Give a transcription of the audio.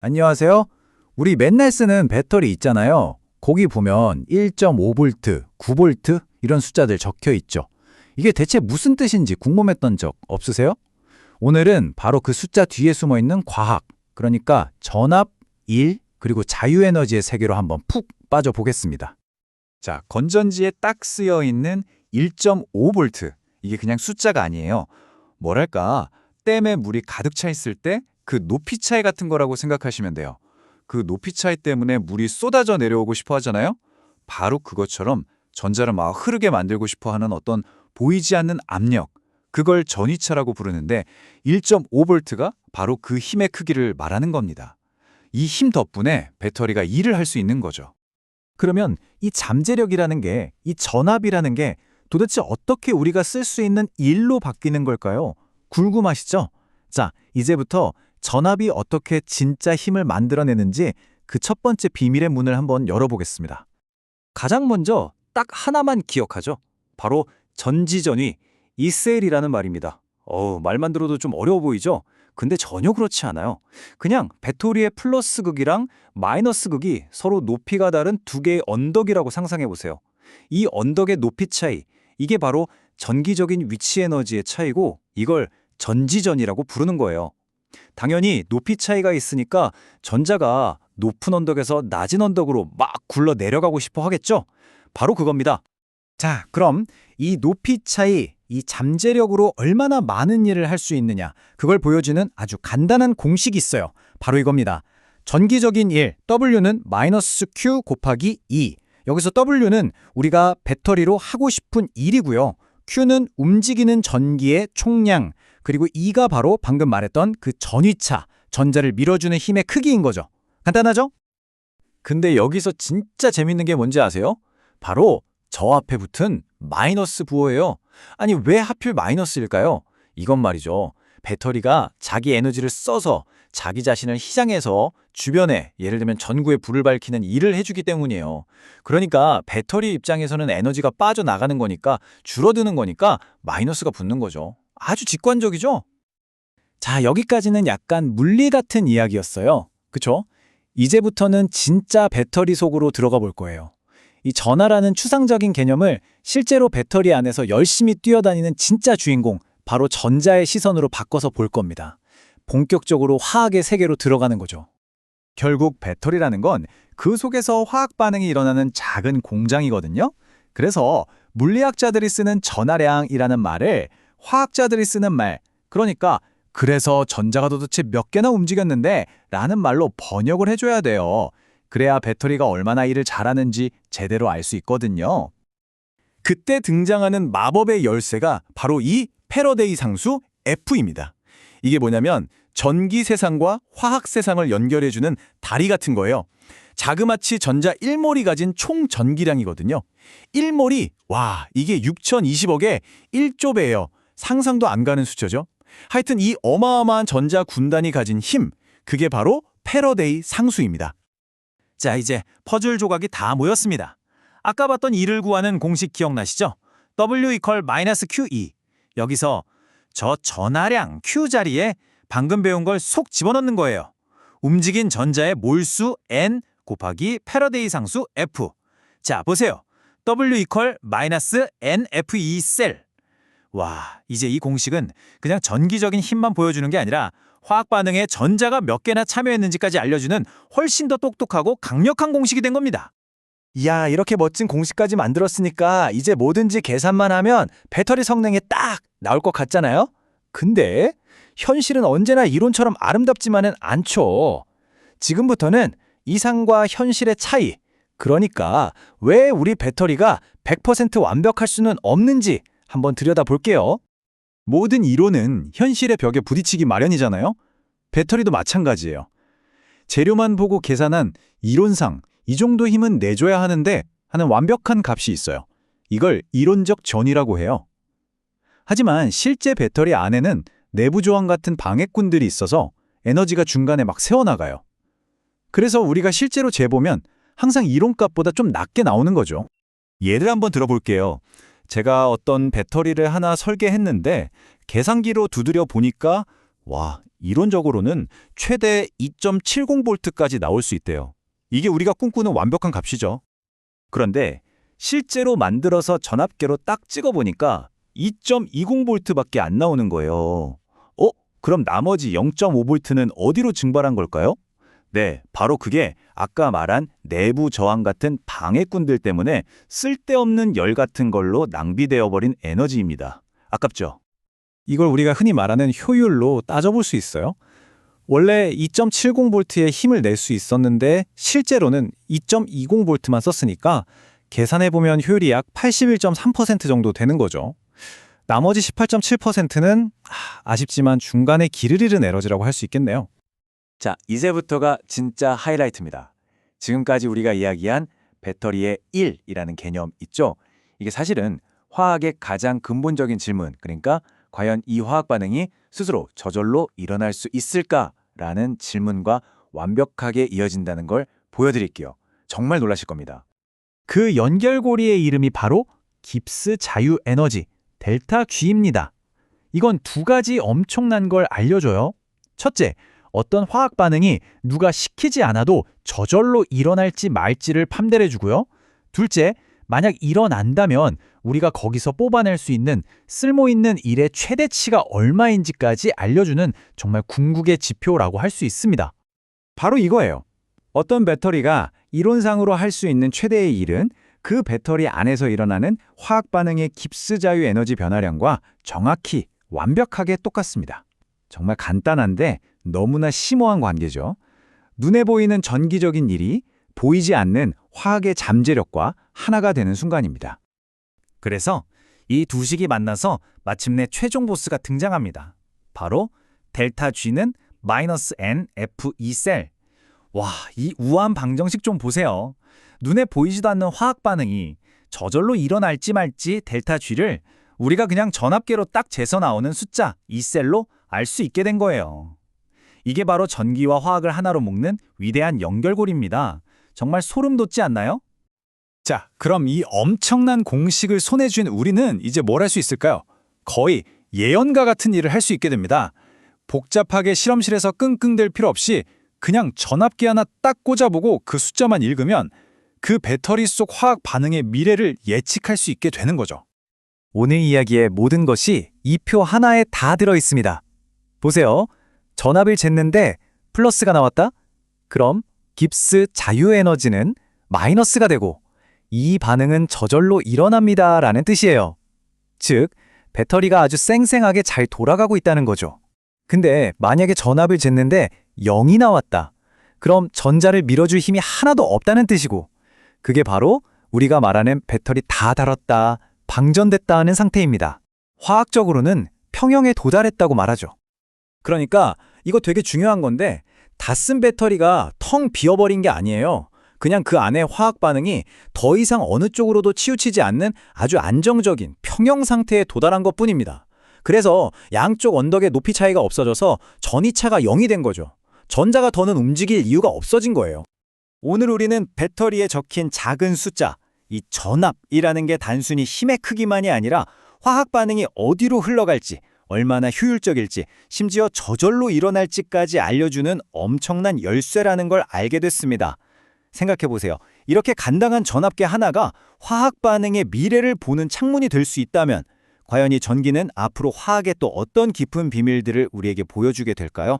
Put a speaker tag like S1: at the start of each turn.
S1: 안녕하세요. 우리 맨날 쓰는 배터리 있잖아요. 거기 보면 1.5V, 9V 이런 숫자들 적혀 있죠. 이게 대체 무슨 뜻인지 궁금했던 적 없으세요? 오늘은 바로 그 숫자 뒤에 숨어 있는 과학, 그러니까 전압, 일, 그리고 자유에너지의 세계로 한번 푹 빠져보겠습니다.
S2: 자, 건전지에 딱 쓰여 있는 1.5V. 이게 그냥 숫자가 아니에요. 뭐랄까, 댐에 물이 가득 차 있을 때 그 높이 차이 같은 거라고 생각하시면 돼요. 그 높이 차이 때문에 물이 쏟아져 내려오고 싶어 하잖아요. 바로 그것처럼 전자를 막 흐르게 만들고 싶어 하는 어떤 보이지 않는 압력, 그걸 전위차라고 부르는데 1.5V가 바로 그 힘의 크기를 말하는 겁니다. 이 힘 덕분에 배터리가 일을 할 수 있는 거죠.
S1: 그러면 이 잠재력이라는 게, 이 전압이라는 게 도대체 어떻게 우리가 쓸 수 있는 일로 바뀌는 걸까요? 궁금하시죠? 자, 이제부터 전압이 어떻게 진짜 힘을 만들어내는지 그 첫 번째 비밀의 문을 한번 열어보겠습니다.
S3: 가장 먼저 딱 하나만 기억하죠. 바로 전지전위, 이셀이라는 말입니다. 말만 들어도 좀 어려워 보이죠? 근데 전혀 그렇지 않아요. 그냥 배터리의 플러스 극이랑 마이너스 극이 서로 높이가 다른 두 개의 언덕이라고 상상해 보세요. 이 언덕의 높이 차이, 이게 바로 전기적인 위치 에너지의 차이고 이걸 전지전이라고 부르는 거예요. 당연히 높이 차이가 있으니까 전자가 높은 언덕에서 낮은 언덕으로 막 굴러 내려가고 싶어 하겠죠? 바로 그겁니다.
S1: 자, 그럼 이 높이 차이, 이 잠재력으로 얼마나 많은 일을 할 수 있느냐, 그걸 보여주는 아주 간단한 공식이 있어요. 바로 이겁니다. 전기적인 일, W는 마이너스 Q 곱하기 E. 여기서 W는 우리가 배터리로 하고 싶은 일이고요. Q는 움직이는 전기의 총량, 그리고 E가 바로 방금 말했던 그 전위차, 전자를 밀어주는 힘의 크기인 거죠. 간단하죠?
S3: 근데 여기서 진짜 재밌는 게 뭔지 아세요? 바로 저 앞에 붙은 마이너스 부호예요. 아니 왜 하필 마이너스일까요? 이건 말이죠. 배터리가 자기 에너지를 써서 자기 자신을 희생해서 주변에 예를 들면 전구에 불을 밝히는 일을 해주기 때문이에요. 그러니까 배터리 입장에서는 에너지가 빠져나가는 거니까 줄어드는 거니까 마이너스가 붙는 거죠. 아주 직관적이죠?
S1: 자, 여기까지는 약간 물리 같은 이야기였어요. 그쵸? 이제부터는 진짜 배터리 속으로 들어가 볼 거예요. 이 전하라는 추상적인 개념을 실제로 배터리 안에서 열심히 뛰어다니는 진짜 주인공, 바로 전자의 시선으로 바꿔서 볼 겁니다. 본격적으로 화학의 세계로 들어가는 거죠. 결국 배터리라는 건 그 속에서 화학 반응이 일어나는 작은 공장이거든요. 그래서 물리학자들이 쓰는 전하량이라는 말을 화학자들이 쓰는 말, 그러니까 그래서 전자가 도대체 몇 개나 움직였는데 라는 말로 번역을 해줘야 돼요. 그래야 배터리가 얼마나 일을 잘하는지 제대로 알 수 있거든요.
S3: 그때 등장하는 마법의 열쇠가 바로 이 패러데이 상수 F입니다. 이게 뭐냐면 전기 세상과 화학 세상을 연결해주는 다리 같은 거예요. 자그마치 전자 1몰이 가진 총 전기량이거든요. 1몰이 이게 6020억의 1조배예요. 상상도 안 가는 수치죠. 하여튼 이 어마어마한 전자 군단이 가진 힘, 그게 바로 패러데이 상수입니다. 자, 이제 퍼즐 조각이 다 모였습니다. 아까 봤던 E를 구하는 공식 기억나시죠? W = QE. 여기서 저 전하량 Q 자리에 방금 배운 걸 속 집어넣는 거예요. 움직인 전자의 몰수 N 곱하기 패러데이 상수 F. 자, 보세요. W = NFE 셀. 이제 이 공식은 그냥 전기적인 힘만 보여주는 게 아니라 화학 반응에 전자가 몇 개나 참여했는지까지 알려주는 훨씬 더 똑똑하고 강력한 공식이 된 겁니다.
S1: 이야, 이렇게 멋진 공식까지 만들었으니까 이제 뭐든지 계산만 하면 배터리 성능이 딱 나올 것 같잖아요? 근데 현실은 언제나 이론처럼 아름답지만은 않죠. 지금부터는 이상과 현실의 차이, 그러니까 왜 우리 배터리가 100% 완벽할 수는 없는지 한번 들여다볼게요.
S3: 모든 이론은 현실의 벽에 부딪히기 마련이잖아요. 배터리도 마찬가지예요. 재료만 보고 계산한 이론상 이 정도 힘은 내줘야 하는데 하는 완벽한 값이 있어요. 이걸 이론적 전위라고 해요. 하지만 실제 배터리 안에는 내부 조항 같은 방해꾼들이 있어서 에너지가 중간에 막 새어나가요. 그래서 우리가 실제로 재보면 항상 이론값보다 좀 낮게 나오는 거죠. 예를 한번 들어볼게요. 제가 어떤 배터리를 하나 설계했는데 계산기로 두드려 보니까 와, 이론적으로는 최대 2.70V까지 나올 수 있대요. 이게 우리가 꿈꾸는 완벽한 값이죠. 그런데 실제로 만들어서 전압계로 딱 찍어보니까 2.20V밖에 안 나오는 거예요. 그럼 나머지 0.5V는 어디로 증발한 걸까요? 네, 바로 그게 아까 말한 내부 저항 같은 방해꾼들 때문에 쓸데없는 열 같은 걸로 낭비되어 버린 에너지입니다. 아깝죠?
S1: 이걸 우리가 흔히 말하는 효율로 따져볼 수 있어요. 원래 2.70V의 힘을 낼 수 있었는데 실제로는 2.20V만 썼으니까 계산해보면 효율이 약 81.3% 정도 되는 거죠. 나머지 18.7%는 아쉽지만 중간에 길을 잃은 에너지라고 할 수 있겠네요. 자, 이제부터가 진짜 하이라이트입니다. 지금까지 우리가 이야기한 배터리의 1이라는 개념 있죠? 이게 사실은 화학의 가장 근본적인 질문, 그러니까 과연 이 화학 반응이 스스로 저절로 일어날 수 있을까라는 질문과 완벽하게 이어진다는 걸 보여드릴게요. 정말 놀라실 겁니다. 그 연결고리의 이름이 바로 깁스 자유 에너지, 델타 G입니다. 이건 두 가지 엄청난 걸 알려줘요. 첫째, 어떤 화학 반응이 누가 시키지 않아도 저절로 일어날지 말지를 판별해주고요. 둘째, 만약 일어난다면 우리가 거기서 뽑아낼 수 있는 쓸모있는 일의 최대치가 얼마인지까지 알려주는 정말 궁극의 지표라고 할 수 있습니다. 바로 이거예요. 어떤 배터리가 이론상으로 할 수 있는 최대의 일은 그 배터리 안에서 일어나는 화학 반응의 깁스 자유 에너지 변화량과 정확히 완벽하게 똑같습니다. 정말 간단한데 너무나 심오한 관계죠. 눈에 보이는 전기적인 일이 보이지 않는 화학의 잠재력과 하나가 되는 순간입니다. 그래서 이 두 식이 만나서 마침내 최종 보스가 등장합니다. 바로 델타 G는 -NFE 셀. 와, 이 우아한 방정식 좀 보세요. 눈에 보이지도 않는 화학 반응이 저절로 일어날지 말지 델타 G를 우리가 그냥 전압계로 딱 재서 나오는 숫자 이 셀로 알 수 있게 된 거예요. 이게 바로 전기와 화학을 하나로 묶는 위대한 연결고리입니다. 정말 소름 돋지 않나요? 자, 그럼 이 엄청난 공식을 손에 쥔 우리는 이제 뭘 할 수 있을까요? 거의 예언가 같은 일을 할 수 있게 됩니다. 복잡하게 실험실에서 끙끙댈 필요 없이 그냥 전압기 하나 딱 꽂아보고 그 숫자만 읽으면 그 배터리 속 화학 반응의 미래를 예측할 수 있게 되는 거죠. 오늘 이야기의 모든 것이 이 표 하나에 다 들어 있습니다. 보세요. 전압을 쟀는데 플러스가 나왔다? 그럼 깁스 자유 에너지는 마이너스가 되고 이 반응은 저절로 일어납니다 라는 뜻이에요. 즉, 배터리가 아주 쌩쌩하게 잘 돌아가고 있다는 거죠. 근데 만약에 전압을 쟀는데 0이 나왔다. 그럼 전자를 밀어줄 힘이 하나도 없다는 뜻이고 그게 바로 우리가 말하는 배터리 다 닳았다, 방전됐다 하는 상태입니다. 화학적으로는 평형에 도달했다고 말하죠. 그러니까 이거 되게 중요한 건데 다 쓴 배터리가 텅 비어버린 게 아니에요. 그냥 그 안에 화학 반응이 더 이상 어느 쪽으로도 치우치지 않는 아주 안정적인 평형 상태에 도달한 것뿐입니다. 그래서 양쪽 언덕의 높이 차이가 없어져서 전이차가 0이 된 거죠. 전자가 더는 움직일 이유가 없어진 거예요. 오늘 우리는 배터리에 적힌 작은 숫자, 이 전압이라는 게 단순히 힘의 크기만이 아니라 화학 반응이 어디로 흘러갈지, 얼마나 효율적일지, 심지어 저절로 일어날지까지 알려주는 엄청난 열쇠라는 걸 알게 됐습니다. 생각해보세요. 이렇게 간단한 전압계 하나가 화학 반응의 미래를 보는 창문이 될 수 있다면 과연 이 전기는 앞으로 화학의 또 어떤 깊은 비밀들을 우리에게 보여주게 될까요?